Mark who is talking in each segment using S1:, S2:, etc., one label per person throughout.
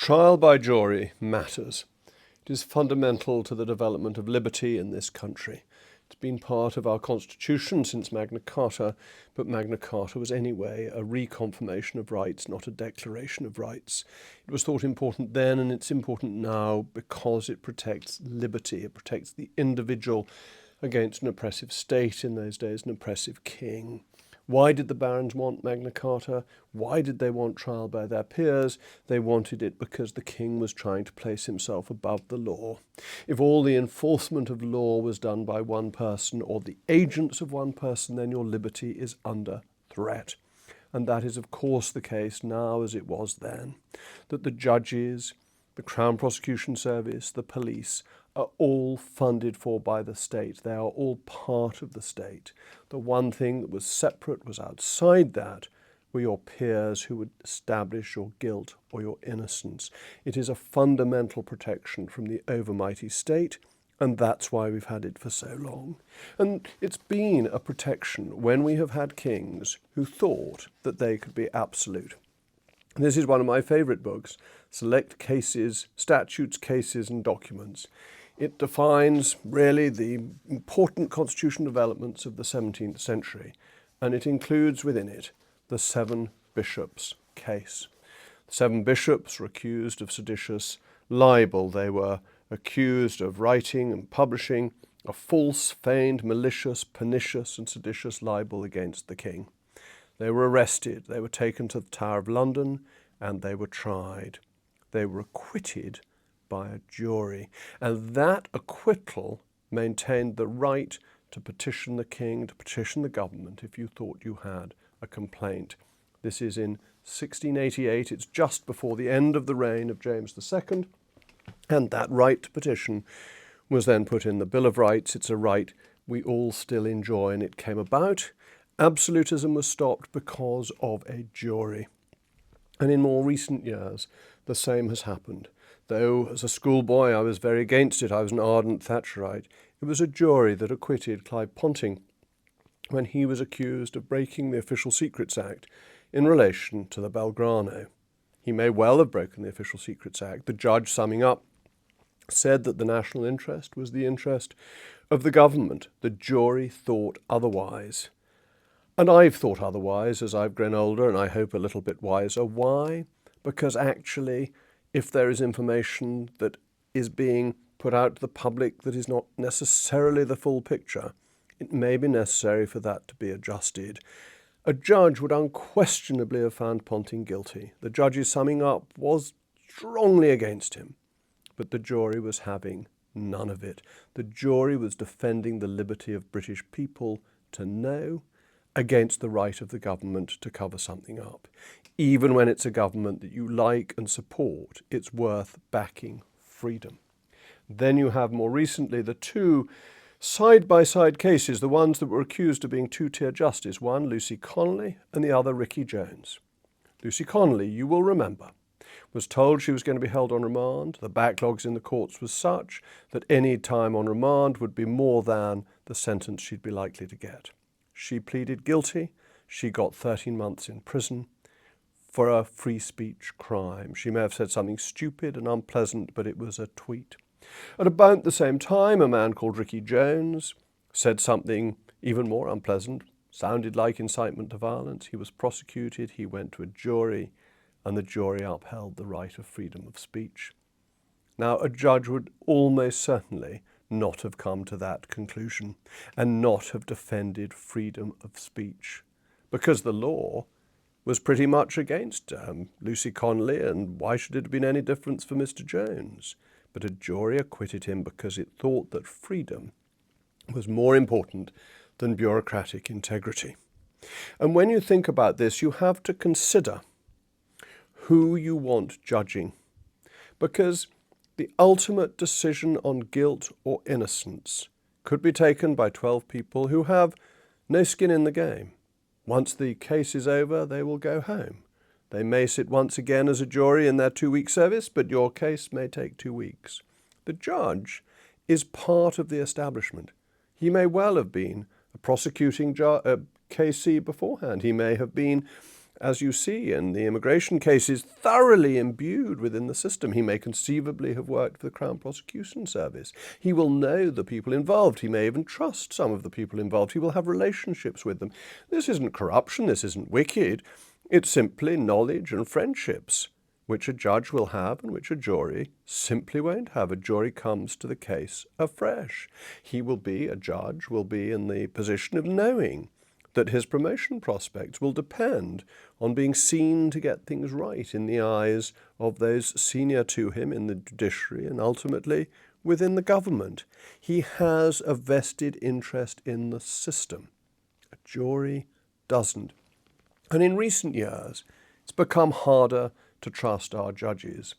S1: Trial by jury matters. It is fundamental to the development of liberty in this country. It's been part of our constitution since Magna Carta, but Magna Carta was anyway a reconfirmation of rights, not a declaration of rights. It was thought important then, and it's important now because it protects liberty. It protects the individual against an oppressive state, in those days an oppressive king. Why did the barons want Magna Carta? Why did they want trial by their peers? They wanted it because the king was trying to place himself above the law. If all the enforcement of law was done by one person or the agents of one person, then your liberty is under threat. And that is, of course, the case now as it was then, that the judges, the Crown Prosecution Service, the police are all funded for by the state. They are all part of the state. The one thing that was separate, was outside that, were your peers who would establish your guilt or your innocence. It is a fundamental protection from the overmighty state, and that's why we've had it for so long. And it's been a protection when we have had kings who thought that they could be absolute. This is one of my favourite books, Select Cases, Statutes, Cases and Documents. It defines really the important constitutional developments of the 17th century, and it includes within it the 7 bishops case. The 7 bishops were accused of seditious libel. They were accused of writing and publishing a false, feigned, malicious, pernicious and seditious libel against the king. They were arrested, they were taken to the Tower of London, and they were tried. They were acquitted by a jury, and that acquittal maintained the right to petition the king, to petition the government if you thought you had a complaint. This is in 1688. It's just before the end of the reign of James II, and that right to petition was then put in the Bill of Rights. It's a right we all still enjoy, and it came about. Absolutism was stopped because of a jury. And in more recent years, the same has happened. Though as a schoolboy I was very against it, I was an ardent Thatcherite, it was a jury that acquitted Clive Ponting when he was accused of breaking the Official Secrets Act in relation to the Belgrano. He may well have broken the Official Secrets Act. The judge, summing up, said that the national interest was the interest of the government. The jury thought otherwise. And I've thought otherwise as I've grown older, and I hope a little bit wiser. Why? Because actually, if there is information that is being put out to the public that is not necessarily the full picture, it may be necessary for that to be adjusted. A judge would unquestionably have found Ponting guilty. The judge's summing up was strongly against him, but the jury was having none of it. The jury was defending the liberty of British people to know against the right of the government to cover something up. Even when it's a government that you like and support, it's worth backing freedom. Then you have more recently the 2 side-by-side cases, the ones that were accused of being 2-tier justice, one Lucy Connolly and the other Ricky Jones. Lucy Connolly, you will remember, was told she was going to be held on remand. The backlogs in the courts was such that any time on remand would be more than the sentence she'd be likely to get. She pleaded guilty. She got 13 months in prison for a free speech crime. She may have said something stupid and unpleasant, but it was a tweet. At about the same time, a man called Ricky Jones said something even more unpleasant, sounded like incitement to violence. He was prosecuted, he went to a jury, and the jury upheld the right of freedom of speech. Now, a judge would almost certainly not have come to that conclusion and not have defended freedom of speech, because the law was pretty much against Lucy Connolly, and why should it have been any difference for Mr. Jones? But a jury acquitted him because it thought that freedom was more important than bureaucratic integrity. And when you think about this, you have to consider who you want judging, because the ultimate decision on guilt or innocence could be taken by 12 people who have no skin in the game. Once the case is over, they will go home. They may sit once again as a jury in their 2-week service, but your case may take 2 weeks. The judge is part of the establishment. He may well have been a prosecuting KC beforehand. He may have been as you see in the immigration cases, thoroughly imbued within the system. He may conceivably have worked for the Crown Prosecution Service. He will know the people involved. He may even trust some of the people involved. He will have relationships with them. This isn't corruption. This isn't wicked. It's simply knowledge and friendships, which a judge will have and which a jury simply won't have. A jury comes to the case afresh. A judge will be in the position of knowing that his promotion prospects will depend on being seen to get things right in the eyes of those senior to him in the judiciary and ultimately within the government. He has a vested interest in the system. A jury doesn't. And in recent years, it's become harder to trust our judges.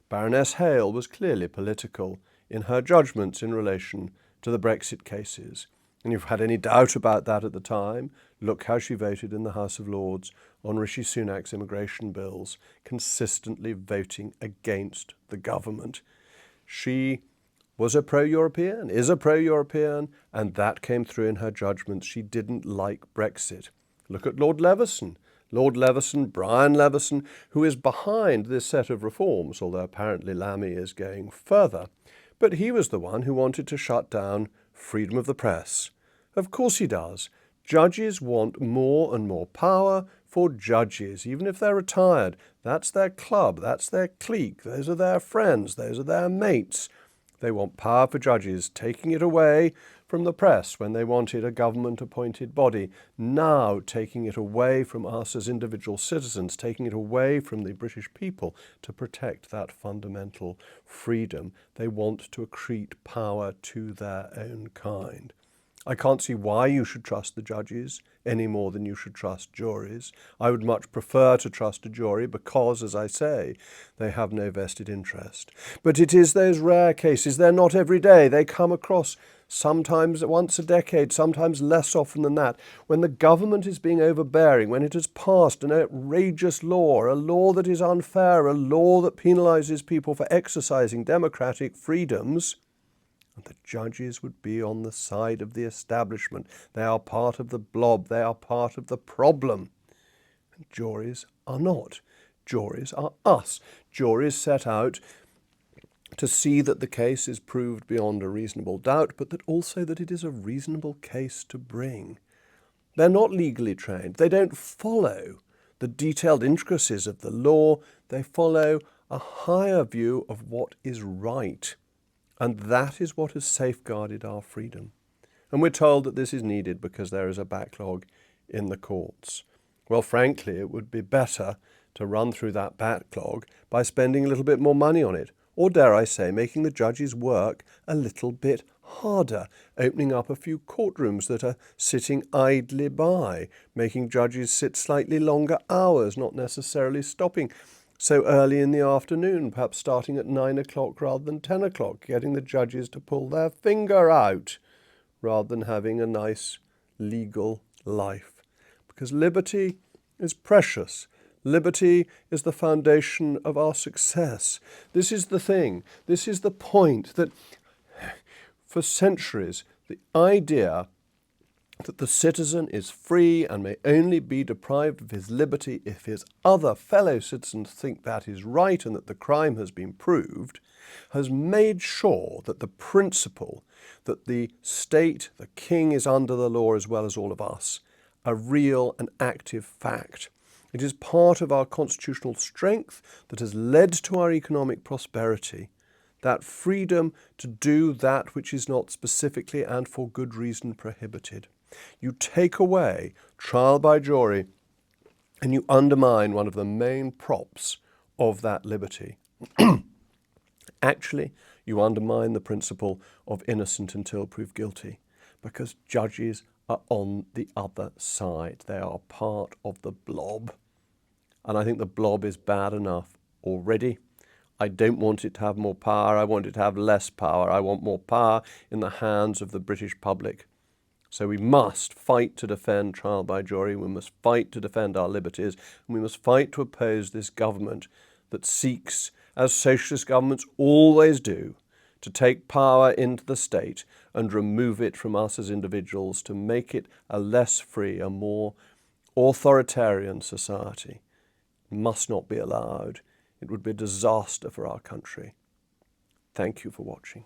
S1: Baroness Hale was clearly political in her judgments in relation to the Brexit cases. And if you've had any doubt about that at the time, look how she voted in the House of Lords on Rishi Sunak's immigration bills, consistently voting against the government. She was a pro-European, is a pro-European, and that came through in her judgments. She didn't like Brexit. Look at Lord Leveson. Brian Leveson, who is behind this set of reforms, although apparently Lammy is going further. But he was the one who wanted to shut down freedom of the press. Of course he does. Judges want more and more power for judges, even if they're retired. That's their club, that's their clique, those are their friends, those are their mates. They want power for judges, taking it away from the press when they wanted a government-appointed body, now taking it away from us as individual citizens, taking it away from the British people to protect that fundamental freedom. They want to accrete power to their own kind. I can't see why you should trust the judges any more than you should trust juries. I would much prefer to trust a jury because, as I say, they have no vested interest. But it is those rare cases. They're not every day. They come across sometimes once a decade, sometimes less often than that, when the government is being overbearing, when it has passed an outrageous law, a law that is unfair, a law that penalises people for exercising democratic freedoms. And the judges would be on the side of the establishment. They are part of the blob. They are part of the problem. And juries are not. Juries are us. Juries set out to see that the case is proved beyond a reasonable doubt, but that also that it is a reasonable case to bring. They're not legally trained. They don't follow the detailed intricacies of the law. They follow a higher view of what is right. And that is what has safeguarded our freedom. And we're told that this is needed because there is a backlog in the courts. Well, frankly, it would be better to run through that backlog by spending a little bit more money on it. Or, dare I say, making the judges work a little bit harder, opening up a few courtrooms that are sitting idly by, making judges sit slightly longer hours, not necessarily stopping so early in the afternoon, perhaps starting at 9 o'clock rather than 10 o'clock, getting the judges to pull their finger out rather than having a nice legal life. Because liberty is precious. Liberty is the foundation of our success. This is the thing. This is the point that for centuries, the idea that the citizen is free and may only be deprived of his liberty if his other fellow citizens think that is right and that the crime has been proved, has made sure that the principle that the state, the king, is under the law as well as all of us, a real and active fact. It is part of our constitutional strength that has led to our economic prosperity, that freedom to do that which is not specifically and for good reason prohibited. You take away trial by jury and you undermine one of the main props of that liberty. Actually, you undermine the principle of innocent until proved guilty, because judges are on the other side. They are part of the blob. And I think the blob is bad enough already. I don't want it to have more power. I want it to have less power. I want more power in the hands of the British public. So we must fight to defend trial by jury. We must fight to defend our liberties. And we must fight to oppose this government that seeks, as socialist governments always do, to take power into the state and remove it from us as individuals, to make it a less free, a more authoritarian society must not be allowed. It would be a disaster for our country. Thank you for watching.